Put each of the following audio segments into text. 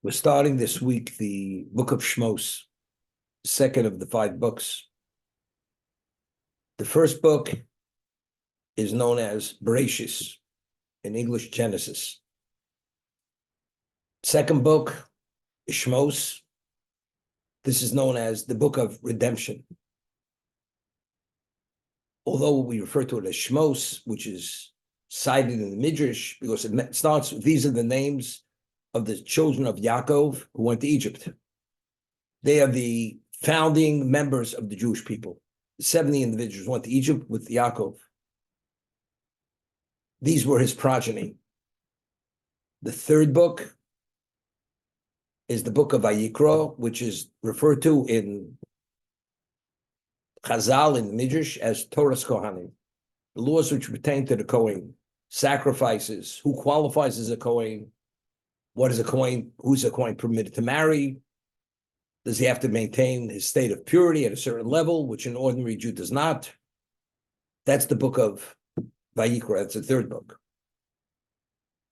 We're starting this week the book of Shemos, second of the 5 books. The first book is known as Bereshis, in English Genesis. Second book is Shemos. This is known as the book of redemption. Although we refer to it as Shemos, which is cited in the Midrash, because it starts with these are the names of the children of Yaakov who went to Egypt. They are the founding members of the Jewish people. 70 individuals went to Egypt with Yaakov. These were his progeny. The third book is the book of Vayikra, which is referred to in Chazal, in the Midrash, as Torah's Kohanim, the laws which pertain to the Kohen, sacrifices, who qualifies as a Kohen, what is a Kohen, who's a Kohen permitted to marry, does he have to maintain his state of purity at a certain level, which an ordinary Jew does not. That's the book of Vayikra. That's the third book.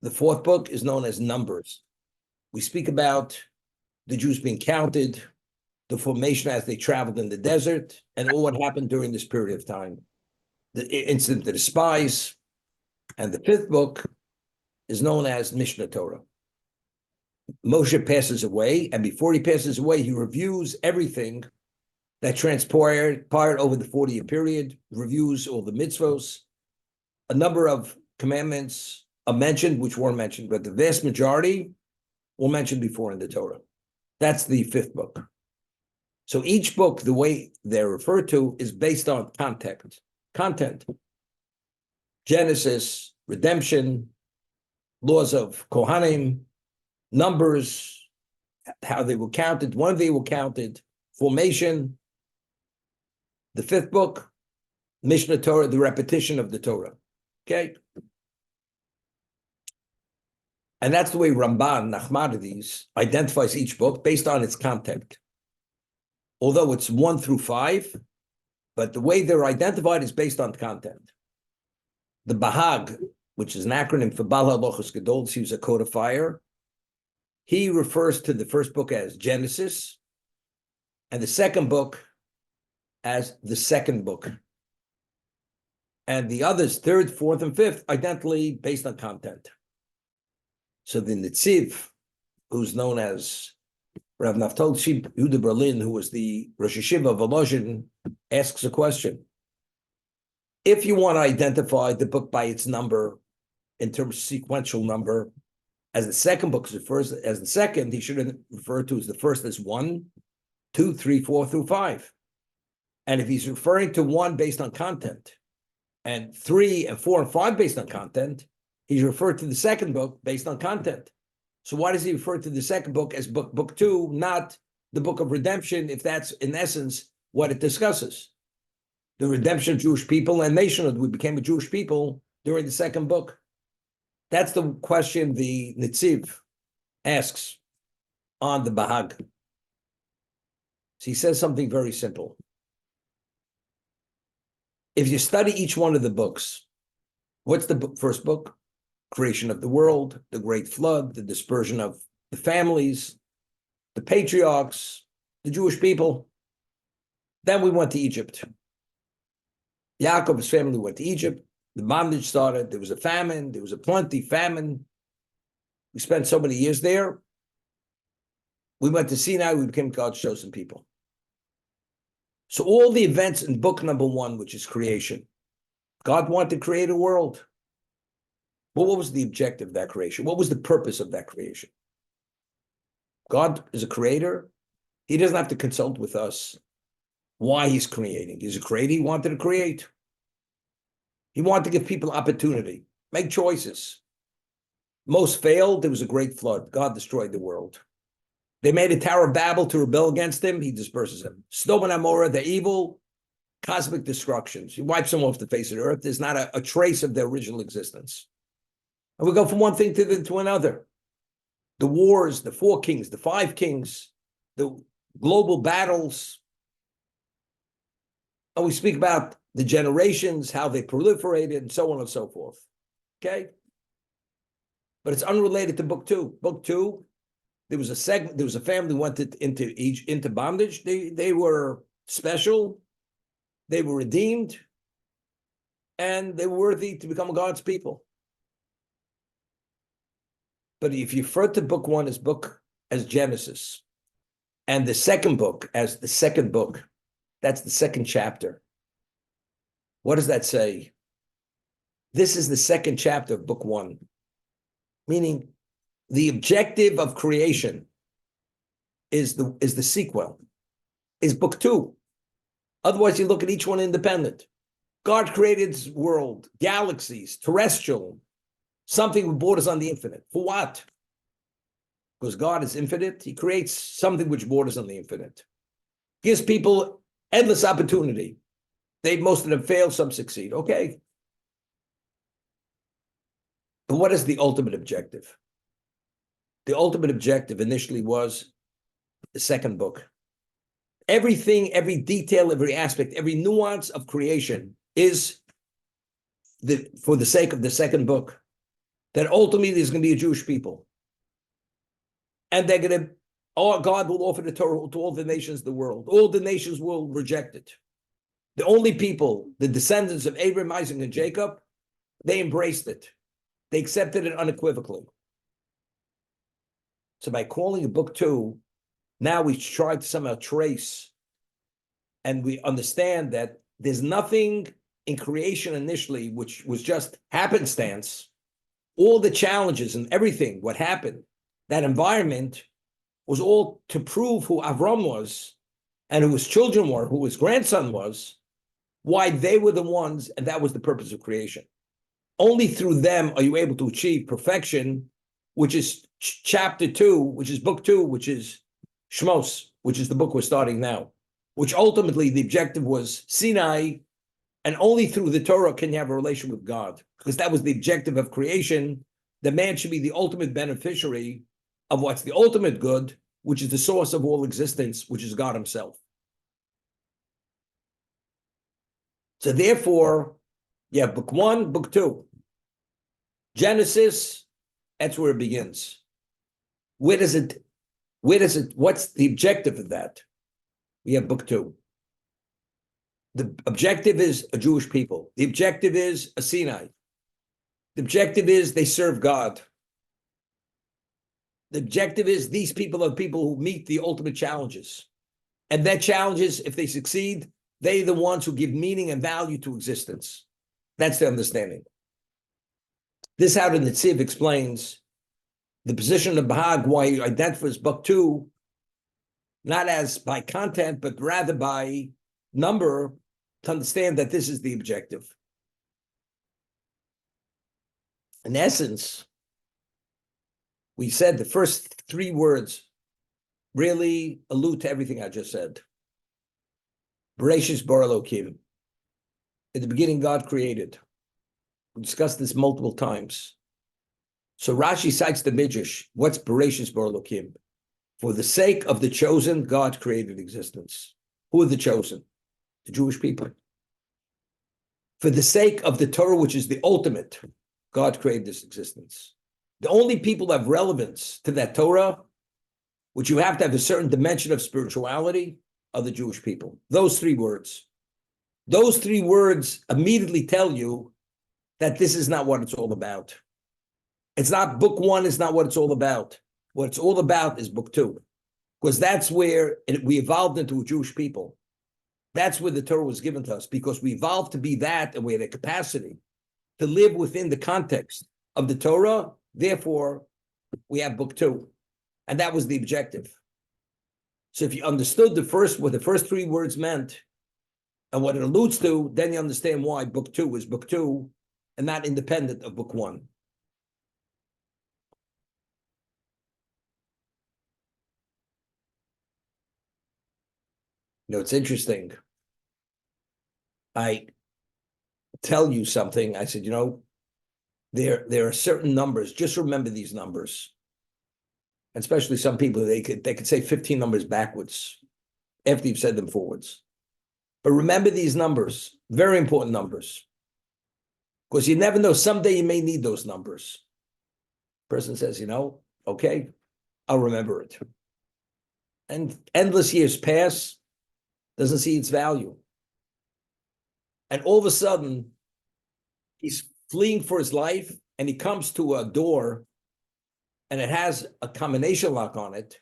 The fourth book is known as Numbers. We speak about the Jews being counted, the formation as they traveled in the desert, and all what happened during this period of time. The incident of the spies. And the fifth book is known as Mishnah Torah. Moshe passes away, and before he passes away, he reviews everything that transpired over the 40-year period, reviews all the mitzvos. A number of commandments are mentioned, which weren't mentioned, but the vast majority were mentioned before in the Torah. That's the fifth book. So each book, the way they're referred to, is based on content. Genesis, redemption, laws of Kohanim, Numbers, how they were counted, when they were counted, formation. The fifth book, Mishnah Torah, the repetition of the Torah. Okay? And that's the way Ramban, Nachmanides, identifies each book based on its content. Although it's 1 through 5, but the way they're identified is based on content. The Bahag, which is an acronym for Bal HaLochos Gadol, he was a codifier. He refers to the first book as Genesis, and the second book as the second book. And the others, third, fourth, and fifth, identically based on content. So the Netziv, who's known as Rav Naftali Yehuda Berlin, who was the Rosh Yeshiva of Volozhin, asks a question. If you want to identify the book by its number, in terms of sequential number, as the second book is refers as the second, he should refer to as the first as 1, 2, 3, 4 through 5. And if he's referring to 1 based on content, and 3 and 4 and 5 based on content, he's referred to the second book based on content. So why does he refer to the second book as book 2, not the book of redemption, if that's in essence what it discusses? The redemption of Jewish people and nationhood. We became a Jewish people during the second book. That's the question the Netziv asks on the Bahag. So he says something very simple. If you study each one of the books, what's the first book? Creation of the world, the great flood, the dispersion of the families, the patriarchs, the Jewish people. Then we went to Egypt. Yaakov's family went to Egypt. The bondage started. There was a famine. There was a famine. We spent so many years there. We went to Sinai. We became God's chosen people. So all the events in book number 1, which is creation, God wanted to create a world. But what was the objective of that creation? What was the purpose of that creation? God is a creator. He doesn't have to consult with us why he's creating. He's a creator. He wanted to create. He wanted to give people opportunity, make choices. Most failed. There was a great flood. God destroyed the world. They made a Tower of Babel to rebel against him. He disperses them. Sodom and Gomorrah, they're evil, cosmic destructions. He wipes them off the face of the earth. There's not a trace of their original existence. And we go from one thing to another. The wars, the 4 kings, the 5 kings, the global battles. And we speak about the generations, how they proliferated, and so on and so forth. Okay? But it's unrelated to book 2. Book 2, There was a family went into bondage. They were special, they were redeemed, and they were worthy to become God's people. But if you refer to book one as Genesis, and the second book as the second book, that's the second chapter. What does that say? This is the second chapter of book one, meaning the objective of creation is the sequel, is book two. Otherwise, you look at each one independent. God created his world, galaxies, terrestrial, something with borders on the infinite. For what? Because God is infinite. He creates something which borders on the infinite. Gives people endless opportunity. Most of them fail, some succeed. Okay. But what is the ultimate objective? The ultimate objective initially was the second book. Everything, every detail, every aspect, every nuance of creation is for the sake of the second book. That ultimately there's going to be a Jewish people. And they're going to, God will offer the Torah to all the nations of the world. All the nations will reject it. The only people, the descendants of Abraham, Isaac, and Jacob, they embraced it. They accepted it unequivocally. So by calling it book two, now we try to somehow trace, and we understand that there's nothing in creation initially which was just happenstance. All the challenges and everything, what happened, that environment was all to prove who Avram was and who his children were, who his grandson was, why they were the ones, and that was the purpose of creation. Only through them are you able to achieve perfection, which is chapter two, which is book two, which is Shemos, which is the book we're starting now, which ultimately the objective was Sinai, and only through the Torah can you have a relation with God, because that was the objective of creation. The man should be the ultimate beneficiary of what's the ultimate good, which is the source of all existence, which is God himself. So therefore, yeah, book one, book two. Genesis, that's where it begins. What's the objective of that? We have book two. The objective is a Jewish people. The objective is a Sinai. The objective is they serve God. The objective is these people are people who meet the ultimate challenges. And that challenges, if they succeed, they're the ones who give meaning and value to existence. That's the understanding. This is how the Netziv explains the position of Bahag, why he identifies book two, not as by content, but rather by number, to understand that this is the objective. In essence, we said the first three words really allude to everything I just said. Bereshis bara Elokim. In the beginning, God created. We discussed this multiple times. So Rashi cites the Midrash. What's Bereshis bara Elokim? For the sake of the chosen, God created existence. Who are the chosen? The Jewish people. For the sake of the Torah, which is the ultimate, God created this existence. The only people that have relevance to that Torah, which you have to have a certain dimension of spirituality, are the Jewish people. Those three words. Those three words immediately tell you that this is not what it's all about. It's not book one, is not what it's all about. What it's all about is book two, because that's where we evolved into a Jewish people. That's where the Torah was given to us, because we evolved to be that, and we had a capacity to live within the context of the Torah. Therefore, we have book two, and that was the objective. So if you understood what the first three words meant and what it alludes to, then you understand why book two is book two and not independent of book one. You know, it's interesting. I tell you something. I said, there are certain numbers. Just remember these numbers. Especially some people, they could say 15 numbers backwards after you've said them forwards. But remember these numbers, very important numbers. Because you never know, someday you may need those numbers. Person says, okay, I'll remember it. And endless years pass, doesn't see its value. And all of a sudden, he's fleeing for his life, and he comes to a door, and it has a combination lock on it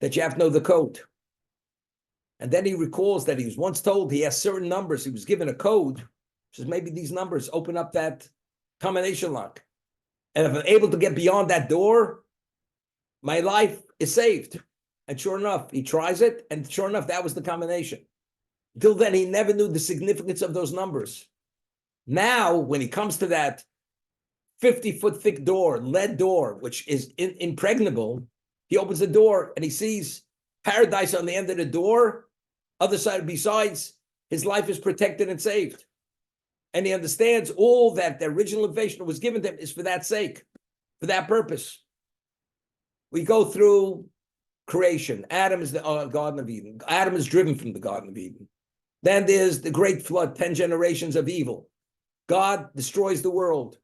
that you have to know the code. And then he recalls that he was once told he has certain numbers. He was given a code, says maybe these numbers open up that combination lock. And if I'm able to get beyond that door, my life is saved. And sure enough, he tries it, and sure enough, that was the combination. Until then, he never knew the significance of those numbers. Now, when he comes to that 50-foot thick door, lead door, which is impregnable, he opens the door and he sees paradise on the end of the door. Other side, besides, his life is protected and saved. And he understands all that the original invasion was given to him is for that sake, for that purpose. We go through creation. Adam is the Garden of Eden. Adam is driven from the Garden of Eden. Then there's the great flood, 10 generations of evil. God destroys the world.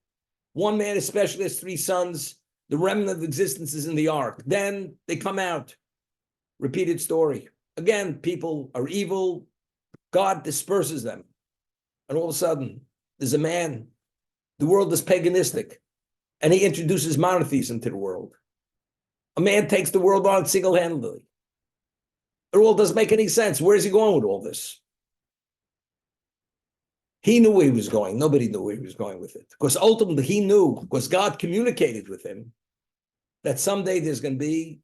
One man especially has 3 sons. The remnant of existence is in the ark. Then they come out. Repeated story. Again, people are evil. God disperses them. And all of a sudden, there's a man. The world is paganistic. And he introduces monotheism to the world. A man takes the world on single-handedly. It all doesn't make any sense. Where is he going with all this? He knew where he was going. Nobody knew where he was going with it. Because ultimately he knew, because God communicated with him, that someday there's going to be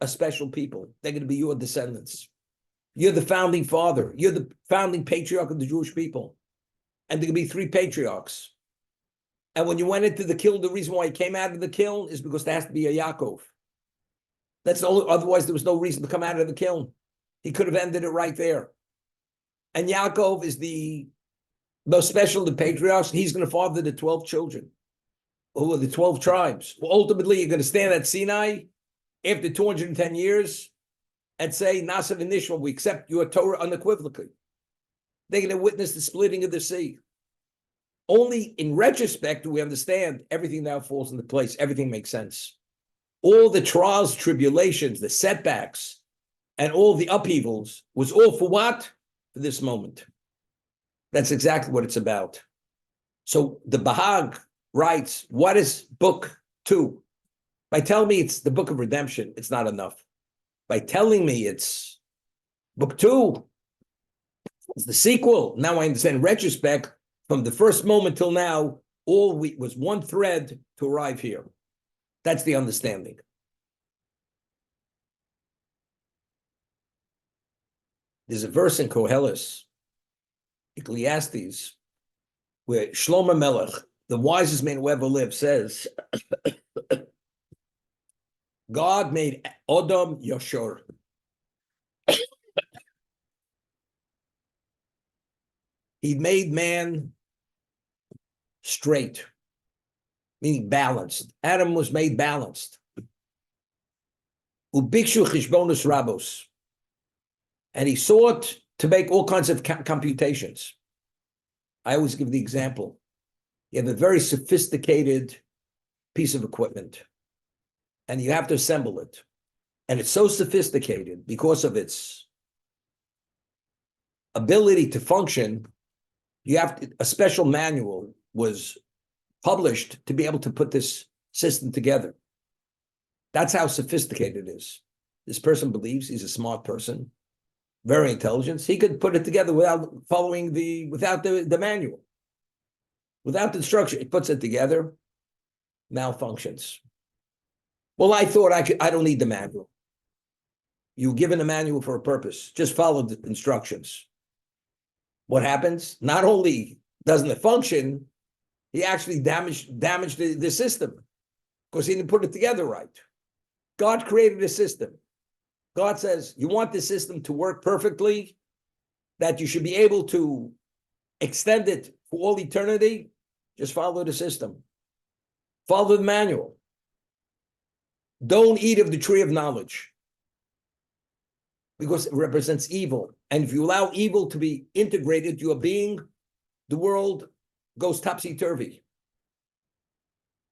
a special people. They're going to be your descendants. You're the founding father. You're the founding patriarch of the Jewish people. And there can be 3 patriarchs. And when you went into the kiln, the reason why you came out of the kiln is because there has to be a Yaakov. That's the only, otherwise there was no reason to come out of the kiln. He could have ended it right there. And Yaakov is the most special of the patriarchs. He's going to father the 12 children, who are the 12 tribes. Well, ultimately, you're going to stand at Sinai after 210 years and say, Nasav and Nishma, we accept your Torah unequivocally. They're going to witness the splitting of the sea. Only in retrospect do we understand everything now falls into place. Everything makes sense. All the trials, tribulations, the setbacks, and all the upheavals was all for what? For this moment. That's exactly what it's about. So the Bahag writes, what is book 2? By telling me it's the book of redemption, it's not enough. By telling me it's book 2, it's the sequel. Now I understand in retrospect, from the first moment till now, all we was one thread to arrive here. That's the understanding. There's a verse in Koheles, Ecclesiastes, where Shlomo Melech, the wisest man who ever lived, says, God made Adam Yashor. He made man straight, meaning balanced. Adam was made balanced. Ubikshu chishbonus rabos. And he sought to make all kinds of computations. I always give the example. You have a very sophisticated piece of equipment, and you have to assemble it. And it's so sophisticated because of its ability to function. You have to, a special manual was published to be able to put this system together. That's how sophisticated it is. This person believes he's a smart person, very intelligent. He could put it together without following without the manual, without the instruction. He puts it together, malfunctions. Well, I thought I don't need the manual. You're given a manual for a purpose. Just follow the instructions. What happens? Not only doesn't it function, he actually damaged the system because he didn't put it together right. God created a system. God says, you want the system to work perfectly, that you should be able to extend it for all eternity, just follow the system. Follow the manual. Don't eat of the tree of knowledge because it represents evil. And if you allow evil to be integrated to your being, the world goes topsy-turvy.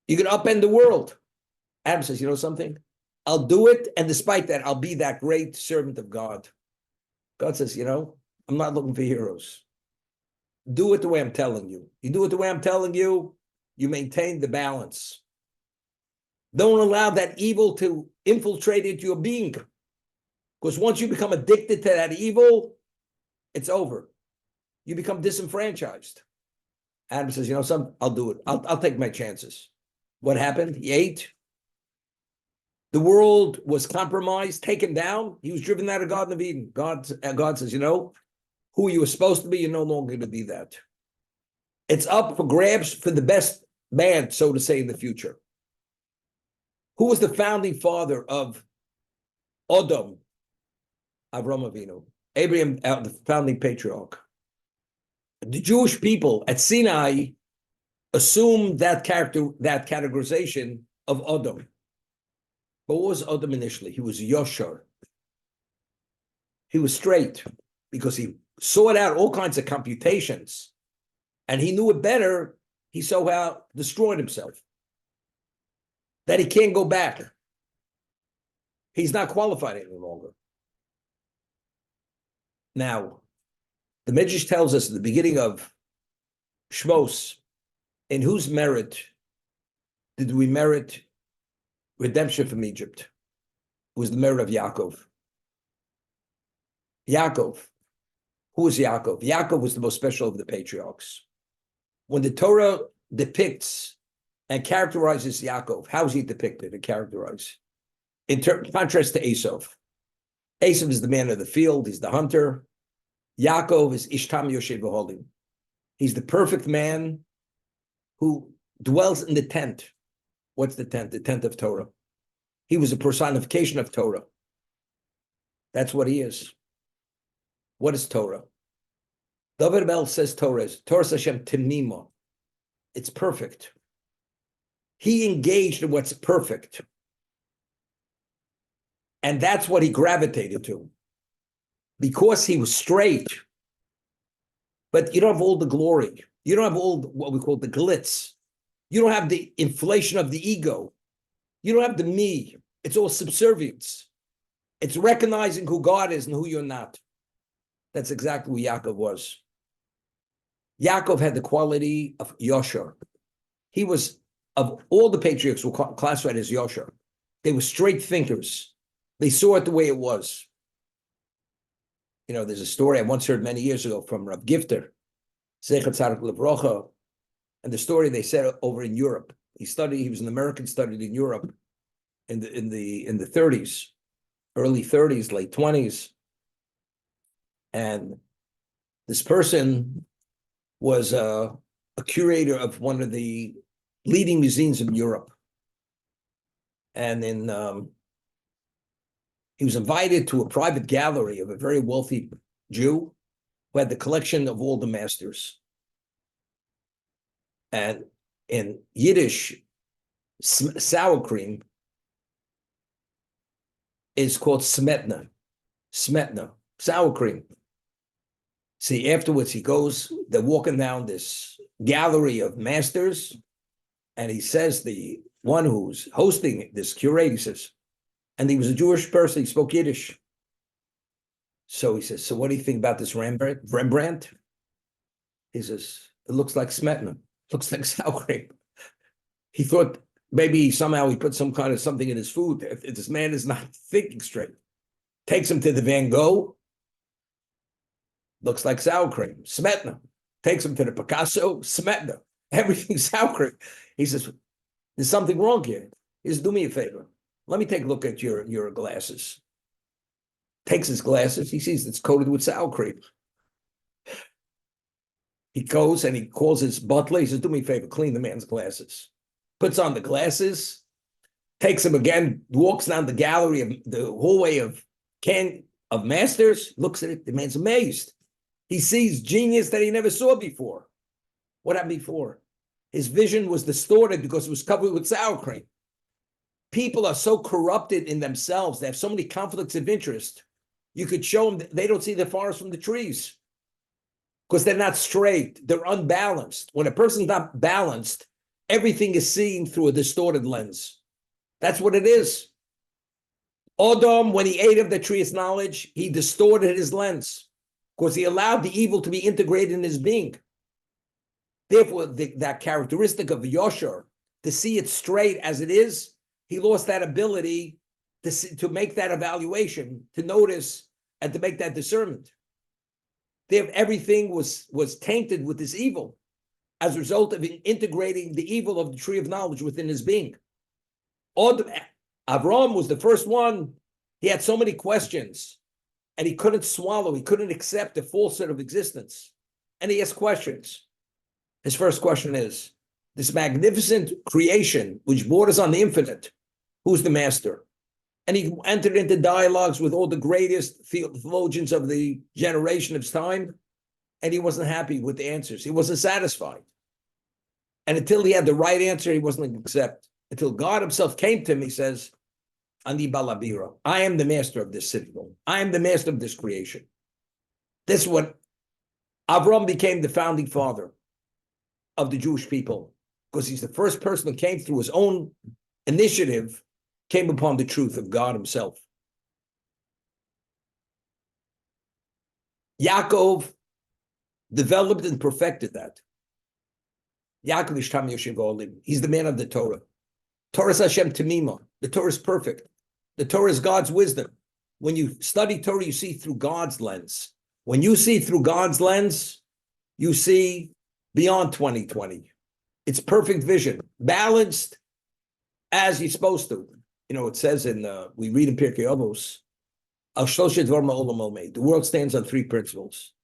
You can upend the world. Adam says, you know something? I'll do it, and despite that, I'll be that great servant of God. God says, I'm not looking for heroes. Do it the way I'm telling you. You do it the way I'm telling you, you maintain the balance. Don't allow that evil to infiltrate into your being. Because once you become addicted to that evil, it's over. You become disenfranchised. Adam says, I'll do it. I'll take my chances. What happened? He ate. The world was compromised, taken down. He was driven out of Garden of Eden. God says, who you were supposed to be, you're no longer going to be that. It's up for grabs for the best man, so to say, in the future. Who was the founding father of Odom? Avram Avinu. Abraham, the founding patriarch. The Jewish people at Sinai assumed that categorization of Odom. But what was Odom initially? He was Yosher. He was straight because he sought out all kinds of computations, and he knew it better. He somehow destroyed himself. That he can't go back. He's not qualified any longer. Now, the Midrash tells us at the beginning of Shemos, in whose merit did we merit redemption from Egypt? It was the merit of Yaakov. Yaakov. Who was Yaakov? Yaakov was the most special of the patriarchs. When the Torah depicts and characterizes Yaakov, how is he depicted and characterized? In contrast to Esav. Esav is the man of the field, he's the hunter. Yaakov is Ishtam Yoshev V'Holim. He's the perfect man who dwells in the tent. What's the tent? The tent of Torah. He was a personification of Torah. That's what he is. What is Torah? David Bell says Torah is Hashem Temima. It's perfect. He engaged in what's perfect. And that's what he gravitated to. Because he was straight. But you don't have all the glory. You don't have all what we call the glitz. You don't have the inflation of the ego. You don't have the me. It's all subservience. It's recognizing who God is and who you're not. That's exactly who Yaakov was. Yaakov had the quality of Yosher. He was, of all the patriarchs who were classified as Yosher, they were straight thinkers. They saw it the way it was. There's a story I once heard many years ago from Rav Gifter, Zecher Tzadik Levrocha, and the story they said over in Europe. He was an American, studied in Europe in the 30s, early 30s, late 20s. And this person was a curator of one of the leading museums in Europe. And he was invited to a private gallery of a very wealthy Jew who had the collection of all the masters. And in Yiddish, sour cream is called smetna. Smetna, sour cream. See, afterwards they're walking down this gallery of masters, and he says, the one who's hosting this curator, he says, and he was a Jewish person, he spoke Yiddish. So he says, so what do you think about this Rembrandt? He says, it looks like smetna, looks like sour cream. He thought maybe somehow he put some kind of something in his food. If this man is not thinking straight. Takes him to the Van Gogh, looks like sour cream, smetna. Takes him to the Picasso, smetna. Everything's sour cream. He says, there's something wrong here. He says, do me a favor. Let me take a look at your glasses. Takes his glasses. He sees it's coated with sour cream. He goes and he calls his butler. He says, do me a favor, clean the man's glasses. Puts on the glasses, takes him again, walks down the gallery of the hallway of masters, looks at it. The man's amazed. He sees genius that he never saw before. What happened before? His vision was distorted because it was covered with sour cream. People are so corrupted in themselves. They have so many conflicts of interest. You could show them that they don't see the forest from the trees because they're not straight. They're unbalanced. When a person's not balanced, everything is seen through a distorted lens. That's what it is. Adam, when he ate of the tree of knowledge, he distorted his lens because he allowed the evil to be integrated in his being. Therefore, that characteristic of Yosher, to see it straight as it is, he lost that ability to make that evaluation, to notice and to make that discernment. Therefore, everything was tainted with this evil as a result of integrating the evil of the tree of knowledge within his being. Avraham was the first one. He had so many questions, and he couldn't swallow, he couldn't accept the falsehood of existence. And he asked questions. His first question is, this magnificent creation, which borders on the infinite, who's the master? And he entered into dialogues with all the greatest theologians of the generation of his time, and he wasn't happy with the answers. He wasn't satisfied. And until he had the right answer, he wasn't going to accept. Until God himself came to him, he says, Ani balabira, I am the master of this citadel. I am the master of this creation. This is what Avram became the founding father of the Jewish people, because he's the first person who came through his own initiative, came upon the truth of God himself. Yaakov developed and perfected that. Yaakov Ishtam Yoshev Olim. He's the man of the Torah. Torah is Hashem Temima. The Torah is perfect. The Torah is God's wisdom. When you study Torah, you see through God's lens. When you see through God's lens, you see beyond 2020. It's perfect vision, balanced as you're supposed to. You know, it says we read in Pirkei Avos, the world stands on three principles.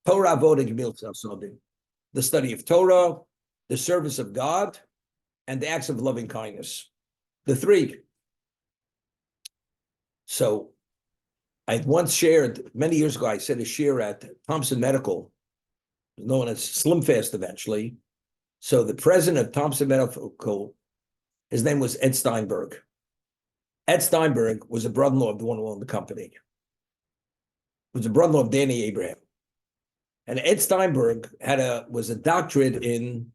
Torah, Avodah, Gemil, Tzavsodim. The study of Torah, the service of God, and the acts of loving kindness. The three. So I once shared, many years ago, I said a share at Thompson Medical, known as Slim Fast eventually. So the president of Thompson Medical, his name was Ed Steinberg. Ed Steinberg was a brother-in-law of the one who owned the company. He was a brother-in-law of Danny Abraham. And Ed Steinberg was a doctorate in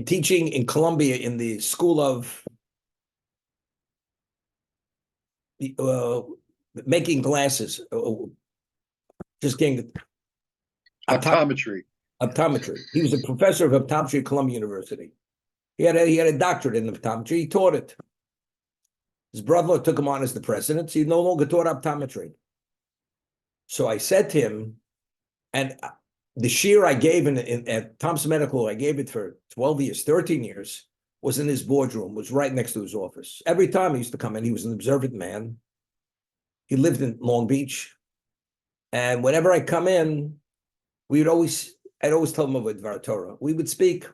teaching in Columbia in the school of making glasses, just getting optometry. Optometry. He was a professor of optometry at Columbia University. He had a doctorate in optometry. He taught it. His brother took him on as the president. So he no longer taught optometry. So I said to him, and the shear I gave at Thompson Medical, I gave it for 12 years, 13 years, was in his boardroom, was right next to his office. Every time he used to come in, he was an observant man. He lived in Long Beach. And whenever I come in, I'd always tell him about Dvar Torah. We would speak.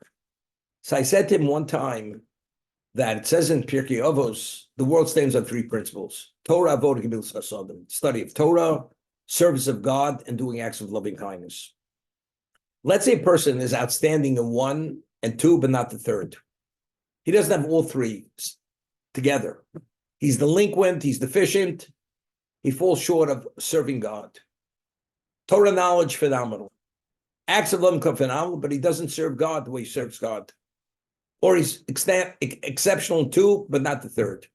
So I said to him one time that it says in Pirkei Avos, the world stands on three principles. Torah, Avodah, Gemil, Tzavsodim. Study of Torah, service of God, and doing acts of loving kindness. Let's say a person is outstanding in one and two, but not the third. He doesn't have all three together. He's delinquent, he's deficient, he falls short of serving God. Torah knowledge, phenomenal. Acts of love, phenomenal, but he doesn't serve God the way he serves God. Or he's exceptional in two, but not the third.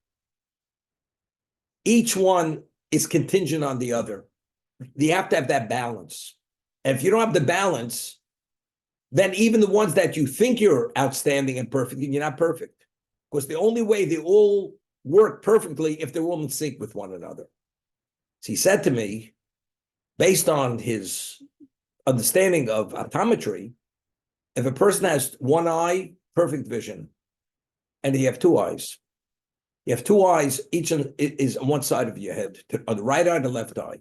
Each one is contingent on the other. You have to have that balance. And if you don't have the balance, then even the ones that you think you're outstanding and perfect, you're not perfect. Because the only way they all work perfectly if they're all in sync with one another. So he said to me, based on his understanding of optometry, if a person has one eye, perfect vision, and you have two eyes. You have two eyes, each is on one side of your head, on the right eye and the left eye.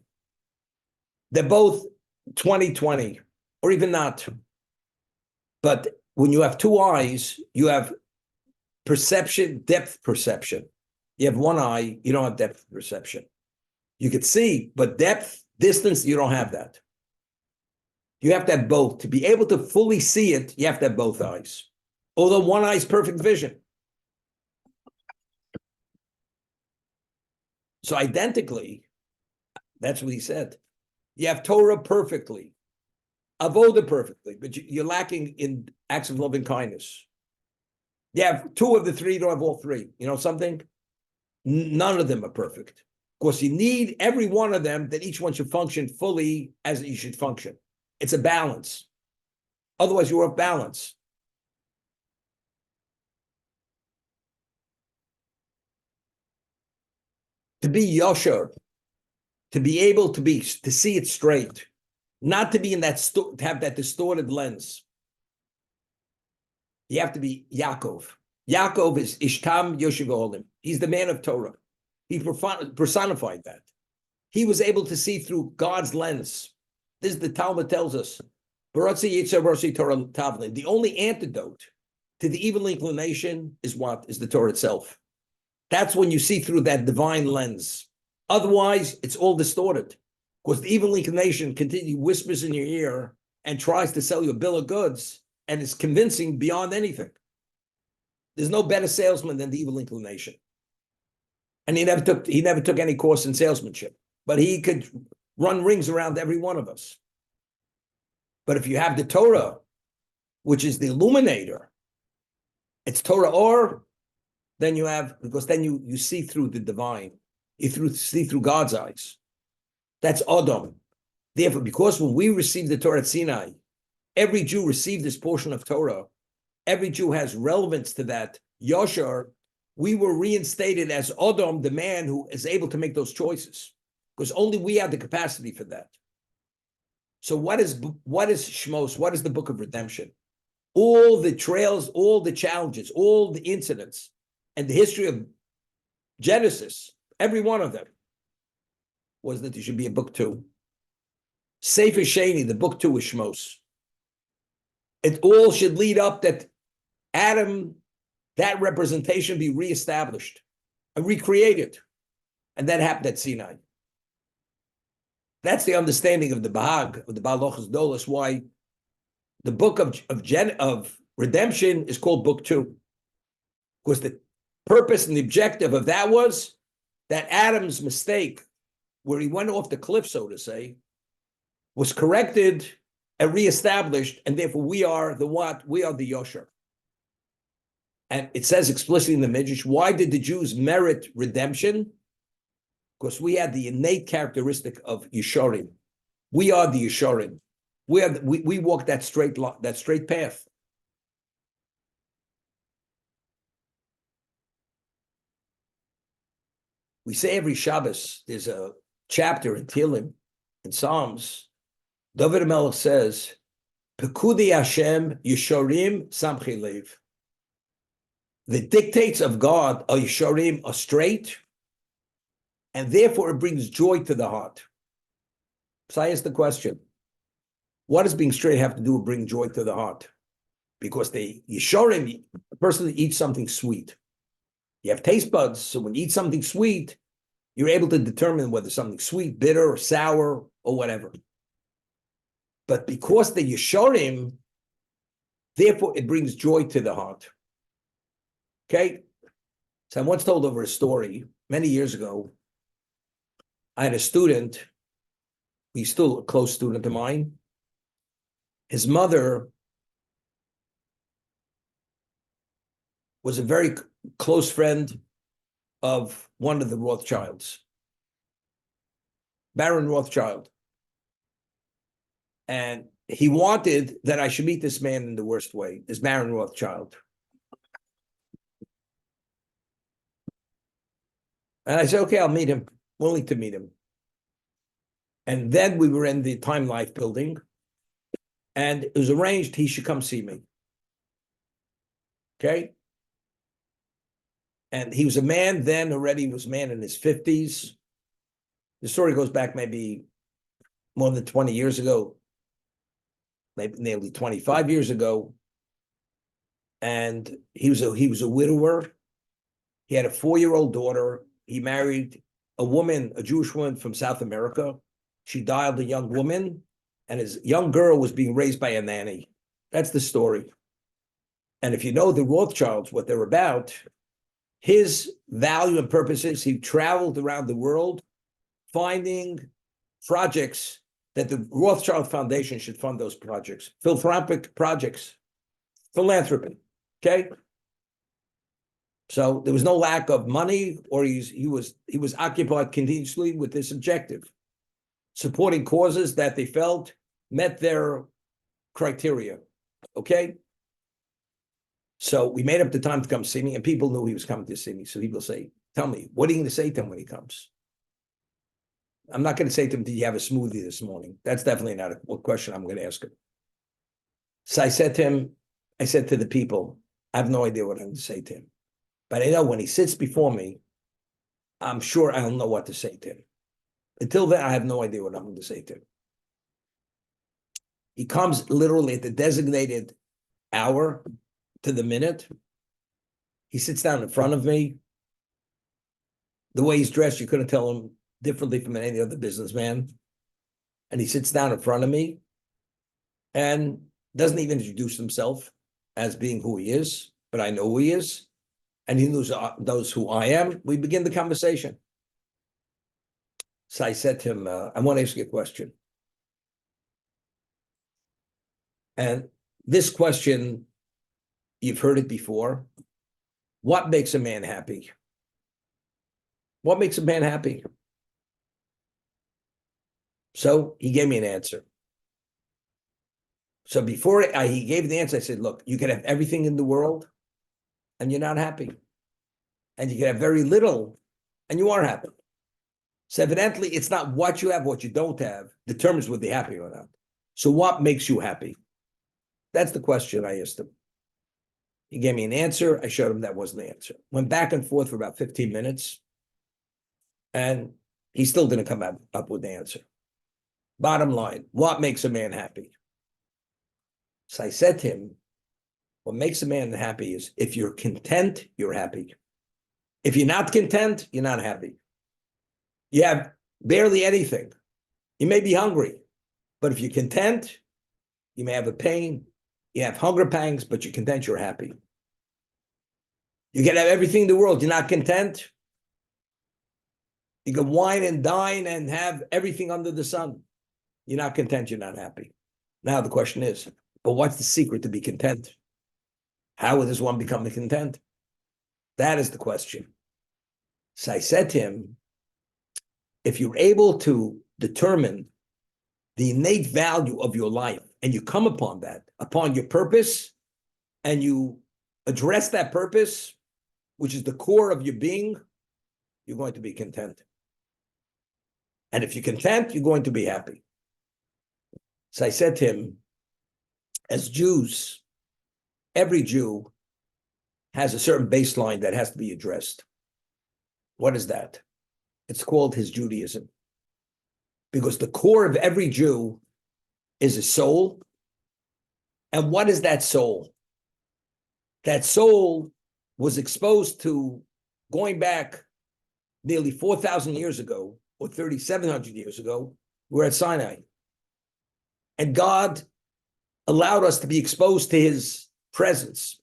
They're both 20/20, or even not. But when you have two eyes, you have perception, depth perception. You have one eye, you don't have depth perception. You could see, but depth, distance, you don't have that. You have to have both. To be able to fully see it, you have to have both eyes. Although one eye is perfect vision. So identically, that's what he said. You have Torah perfectly, avoda perfectly, but you're lacking in acts of loving kindness. You have two of the three, you don't have all three. You know something? None of them are perfect. Of course, you need every one of them, that each one should function fully as you should function. It's a balance. Otherwise, you're off balance. To be yosher, to be able to see it straight, not to be in that, to have that distorted lens. You have to be Yaakov. Yaakov is Ishtam Yoshev Olim. He's the man of Torah. He personified that. He was able to see through God's lens. This is the Talmud tells us. The only antidote to the evil inclination is what? Is the Torah itself. That's when you see through that divine lens. Otherwise, it's all distorted. Because the evil inclination continually whispers in your ear and tries to sell you a bill of goods, and is convincing beyond anything. There's no better salesman than the evil inclination. And he never took any course in salesmanship, but he could run rings around every one of us. But if you have the Torah, which is the illuminator, it's Torah or, then you have, because then you see through the divine, see through God's eyes. That's Adam. Therefore, because when we received the Torah at Sinai, every Jew received this portion of Torah, every Jew has relevance to that Yashar. We were reinstated as Adam, the man who is able to make those choices, because only we have the capacity for that. So what is Shemos? What is the book of redemption? All the trails, all the challenges, all the incidents, and the history of Genesis, every one of them, was that there should be a book 2. Sefer Sheni, the book 2 is Shemos. It all should lead up that Adam, that representation be reestablished and recreated. And that happened at Sinai. That's the understanding of the Bahag, of the Balochas Dolos, why the book of redemption is called book 2. Because the purpose and the objective of that was that Adam's mistake, where he went off the cliff, so to say, was corrected and reestablished, and therefore we are the what? We are the Yosher. And it says explicitly in the Midrash, why did the Jews merit redemption? Because we had the innate characteristic of Yesharim. We are the Yesharim. We walk that straight path. We say every Shabbos, there's a chapter in Tehillim, in Psalms, David HaMelech says, Pekudi Hashem Yesharim Samchi Lev. The dictates of God are Yesharim, are straight, and therefore it brings joy to the heart. So I ask the question, what does being straight have to do with bringing joy to the heart? Because Yesharim, a person that eats something sweet. You have taste buds, so when you eat something sweet, you're able to determine whether something's sweet, bitter, or sour, or whatever. But because the Yesharim, therefore it brings joy to the heart. Okay? So I once told over a story, many years ago, I had a student, he's still a close student of mine. His mother was a very close friend of one of the Rothschilds, Baron Rothschild. And he wanted that I should meet this man in the worst way, this Baron Rothschild. And I said, okay, I'll meet him, willing to meet him. And then we were in the Time Life building, and it was arranged he should come see me. Okay? And he was a man then, already was a man in his 50s. The story goes back maybe more than 20 years ago, maybe nearly 25 years ago. And he was a widower. He had a 4-year-old daughter. He married a woman, a Jewish woman from South America. She died a young woman, and his young girl was being raised by a nanny. That's the story. And if you know the Rothschilds, what they're about, his value and purpose is he traveled around the world finding projects that the Rothschild Foundation should fund those projects, philanthropic projects, philanthropy, okay? So there was no lack of money, or he was occupied continuously with this objective, supporting causes that they felt met their criteria, okay? So we made up the time to come see me, and people knew he was coming to see me. So people say, tell me, what are you going to say to him when he comes? I'm not going to say to him, did you have a smoothie this morning? That's definitely not a question I'm going to ask him. So I said to the people, I have no idea what I'm going to say to him. But I know when he sits before me, I'm sure I'll know what to say to him. Until then, I have no idea what I'm going to say to him. He comes literally at the designated hour to the minute. He sits down in front of me. The way he's dressed, you couldn't tell him differently from any other businessman. And he sits down in front of me and doesn't even introduce himself as being who he is, but I know who he is. And he knows who I am. We begin the conversation. So I said to him, I want to ask you a question. And this question, you've heard it before. What makes a man happy? What makes a man happy? So he gave me an answer. So before he gave the answer, I said, look, you can have everything in the world and you're not happy. And you can have very little and you are happy. So evidently, it's not what you have, what you don't have, determines whether you're happy or not. So what makes you happy? That's the question I asked him. He gave me an answer. I showed him that wasn't the answer. Went back and forth for about 15 minutes. And he still didn't come up with the answer. Bottom line, what makes a man happy? So I said to him, what makes a man happy is if you're content, you're happy. If you're not content, you're not happy. You have barely anything. You may be hungry, but if you're content, you may have a pain. You have hunger pangs, but you're content, you're happy. You can have everything in the world. You're not content. You can wine and dine and have everything under the sun. You're not content, you're not happy. Now the question is, but what's the secret to be content? How does one become content? That is the question. So I said to him, if you're able to determine the innate value of your life, and you come upon that, upon your purpose, and you address that purpose, which is the core of your being, you're going to be content. And if you're content, you're going to be happy. So I said to him, as Jews, every Jew has a certain baseline that has to be addressed. What is that? It's called his Judaism. Because the core of every Jew is a soul. And what is that soul? That soul was exposed to, going back nearly 4,000 years ago, or 3,700 years ago, we're at Sinai. And God allowed us to be exposed to his presence,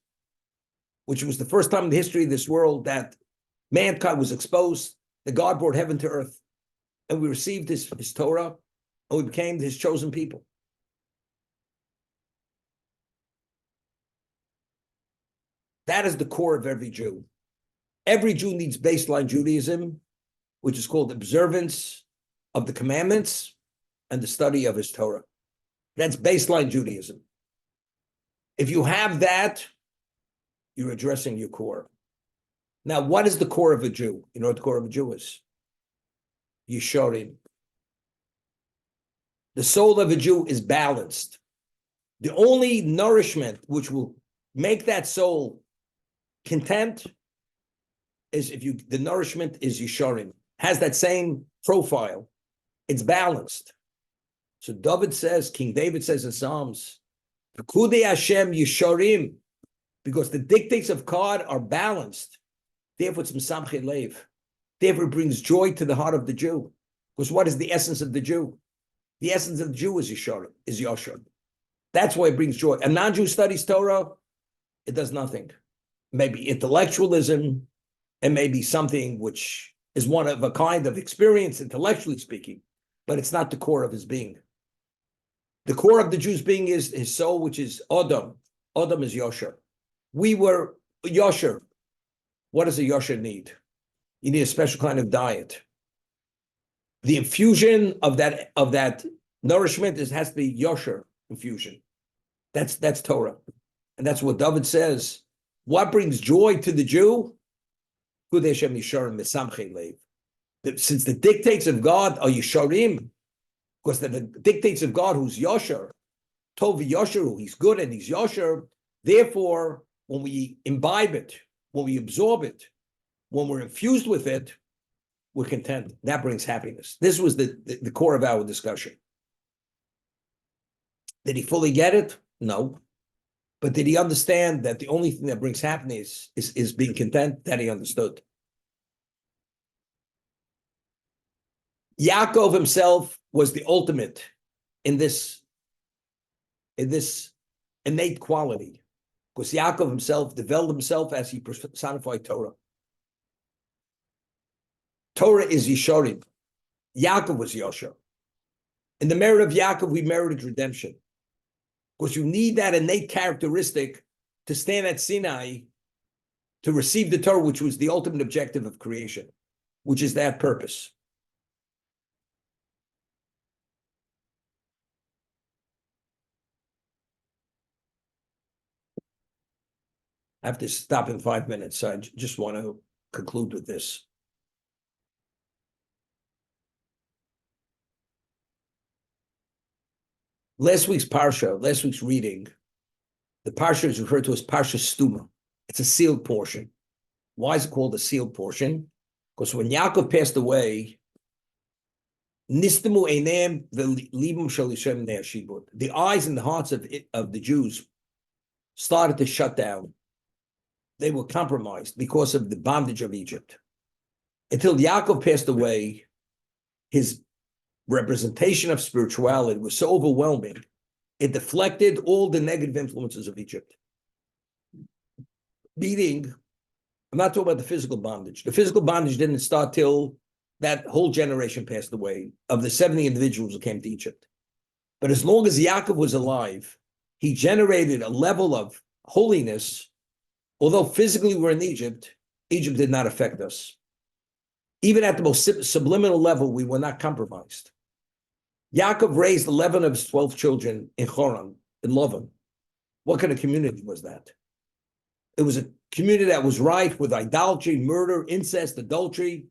which was the first time in the history of this world that mankind was exposed, that God brought heaven to earth, and we received his Torah, and we became his chosen people. That is the core of every Jew. Every Jew needs baseline Judaism, which is called observance of the commandments and the study of his Torah. That's baseline Judaism. If you have that, you're addressing your core. Now, what is the core of a Jew? You know what the core of a Jew is? Yeshorim. The soul of a Jew is balanced. The only nourishment which will make that soul content is if the nourishment is Yeshorim, has that same profile. It's balanced. So King David says in Psalms, Pekudei Hashem Yeshorim, because the dictates of God are balanced. Therefore, it's M'samchei Lev. Therefore, it brings joy to the heart of the Jew. Because what is the essence of the Jew? The essence of the Jew is Yeshorim, is Yosher. That's why it brings joy. A non-Jew studies Torah, it does nothing. Maybe intellectualism, and maybe something which is one of a kind of experience, intellectually speaking, but it's not the core of his being. The core of the Jews being is his soul, which is Adam. Adam is Yosher. We were Yosher. What does a Yosher need? You need a special kind of diet. The infusion of that nourishment has to be Yosher infusion. That's Torah. And that's what David says. What brings joy to the Jew? Since the dictates of God are Yesharim, because the dictates of God who's Yosher, Tov Yosher, he's good and he's Yosher. Therefore, when we imbibe it, when we absorb it, when we're infused with it, we're content. That brings happiness. This was the core of our discussion. Did he fully get it? No. But did he understand that the only thing that brings happiness is being content? That he understood. Yaakov himself was the ultimate in this innate quality, because Yaakov himself developed himself as he personified Torah. Torah is Yesharim. Yaakov was Yosher. In the merit of Yaakov, we merited redemption. Because you need that innate characteristic to stand at Sinai, to receive the Torah, which was the ultimate objective of creation, which is that purpose. I have to stop in 5 minutes, so I just want to conclude with this. Last week's reading, the parsha is referred to as Parsha Stuma. It's a sealed portion. Why is it called a sealed portion? Because when Yaakov passed away, Nistamu Einem v'libum shel Yishem ne'ashibud. The eyes and the hearts of the Jews started to shut down. They were compromised because of the bondage of Egypt. Until Yaakov passed away, his representation of spirituality was so overwhelming, it deflected all the negative influences of Egypt. Meaning, I'm not talking about the physical bondage. The physical bondage didn't start till that whole generation passed away of the 70 individuals who came to Egypt. But as long as Yaakov was alive, he generated a level of holiness. Although physically we're in Egypt, Egypt did not affect us. Even at the most subliminal level, we were not compromised. Yaakov raised 11 of his 12 children in Choran, in Lovan. What kind of community was that? It was a community that was rife with idolatry, murder, incest, adultery,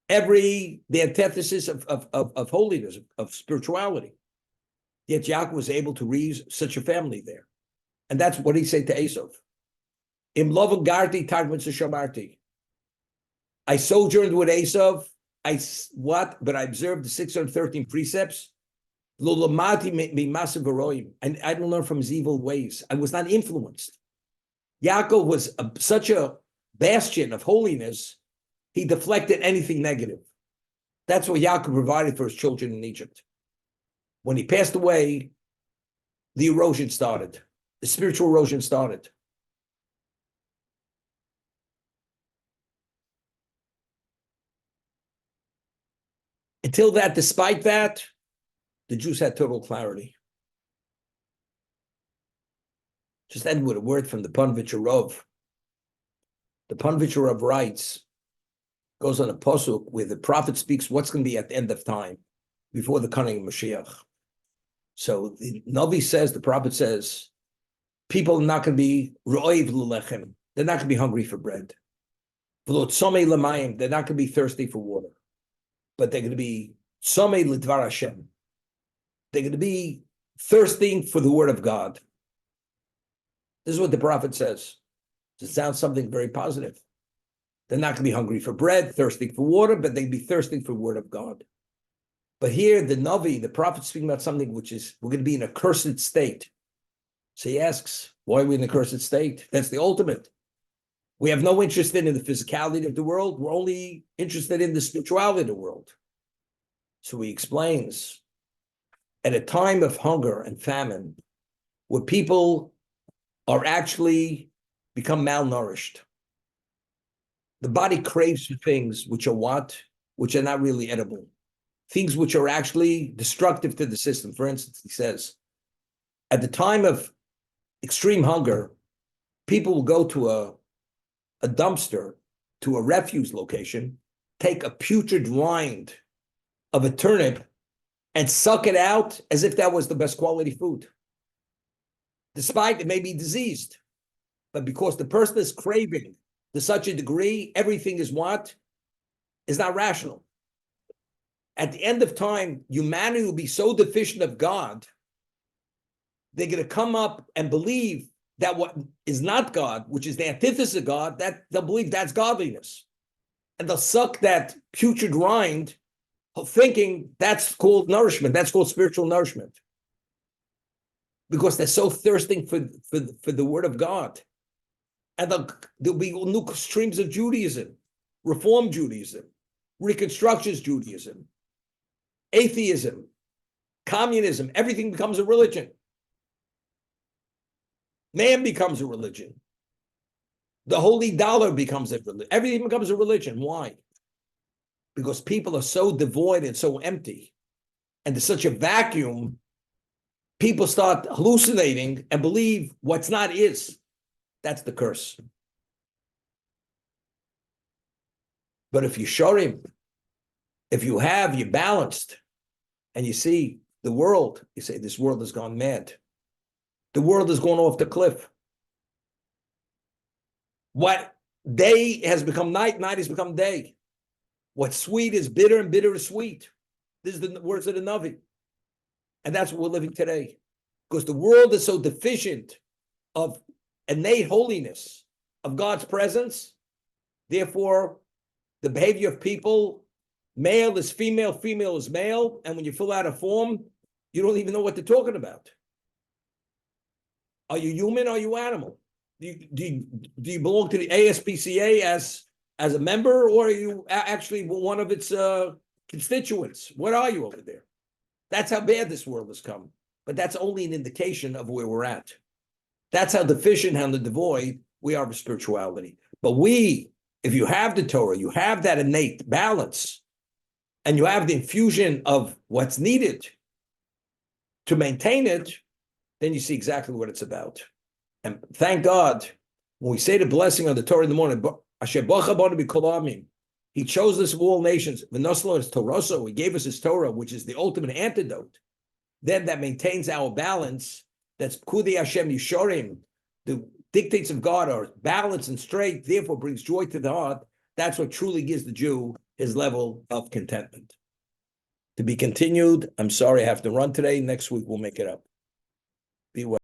the antithesis of holiness, of spirituality. Yet Yaakov was able to raise such a family there. And that's what he said to Esau. Im Lovan garti tagmin shamarti. I sojourned with Esau. But I observed the 613 precepts. Lulamati mi massive heroim, and I didn't learn from his evil ways. I was not influenced. Yaakov was such a bastion of holiness. He deflected anything negative. That's what Yaakov provided for his children in Egypt. When he passed away, the erosion started. The spiritual erosion started. Until that, despite that, the Jews had total clarity. Just end with a word from the Panvitcher Rav. The Panvitcher Rav writes, goes on a pasuk where the prophet speaks what's going to be at the end of time, before the coming of Mashiach. So the Navi says, the prophet says, people are not going to be ro'ev l'lechem. They're not going to be hungry for bread. V'lo tzomei l'mayim. They're not going to be thirsty for water. But they're going to be tzomei l'dvar Hashem. They're going to be thirsting for the word of God. This is what the prophet says. It sounds something very positive. They're not going to be hungry for bread, thirsting for water, but they'll be thirsting for the word of God. But here, the Navi, the prophet, speaking about something which is, we're going to be in a cursed state. So he asks, why are we in a cursed state? That's the ultimate. We have no interest in the physicality of the world. We're only interested in the spirituality of the world. So he explains, at a time of hunger and famine, where people are actually become malnourished, the body craves for things which are what? Which are not really edible. things which are actually destructive to the system. For instance, he says, at the time of extreme hunger, people will go to a dumpster, to a refuse location, take a putrid rind of a turnip and suck it out as if that was the best quality food. Despite it may be diseased, but because the person is craving to such a degree, everything is what? Is not rational. At the end of time, humanity will be so deficient of God, they're going to come up and believe that what is not God, which is the antithesis of God, that they'll believe that's godliness. And they'll suck that putrid rind, thinking that's called nourishment, that's called spiritual nourishment. Because they're so thirsting for the word of God. And there'll be new streams of Judaism, Reform Judaism, Reconstructionist Judaism, atheism, communism, everything becomes a religion. Man becomes a religion. The holy dollar becomes a religion. Everything becomes a religion. Why? Because people are so devoid and so empty. And there's such a vacuum, people start hallucinating and believe what's not is. That's the curse. But if you're shorim, if you're balanced, and you see the world, you say, this world has gone mad. The world is going off the cliff. What day has become night, night has become day. What's sweet is bitter, and bitter is sweet. This is the words of the Navi. And that's what we're living today. Because the world is so deficient of innate holiness, of God's presence. Therefore, the behavior of people, male is female, female is male, and when you fill out a form, you don't even know what they're talking about. Are you human or are you animal? Do you belong to the ASPCA as a member, or are you actually one of its constituents? What are you over there? That's how bad this world has come. But that's only an indication of where we're at. That's how deficient, how devoid we are of spirituality. But if you have the Torah, you have that innate balance, and you have the infusion of what's needed to maintain it, then you see exactly what it's about. And thank God, when we say the blessing of the Torah in the morning, He chose us of all nations. He gave us His Torah, which is the ultimate antidote. Then that maintains our balance. That's Kudi Hashem Yishorim. The dictates of God are balanced and straight, therefore brings joy to the heart. That's what truly gives the Jew his level of contentment. To be continued. I'm sorry I have to run today. Next week we'll make it up. Be well.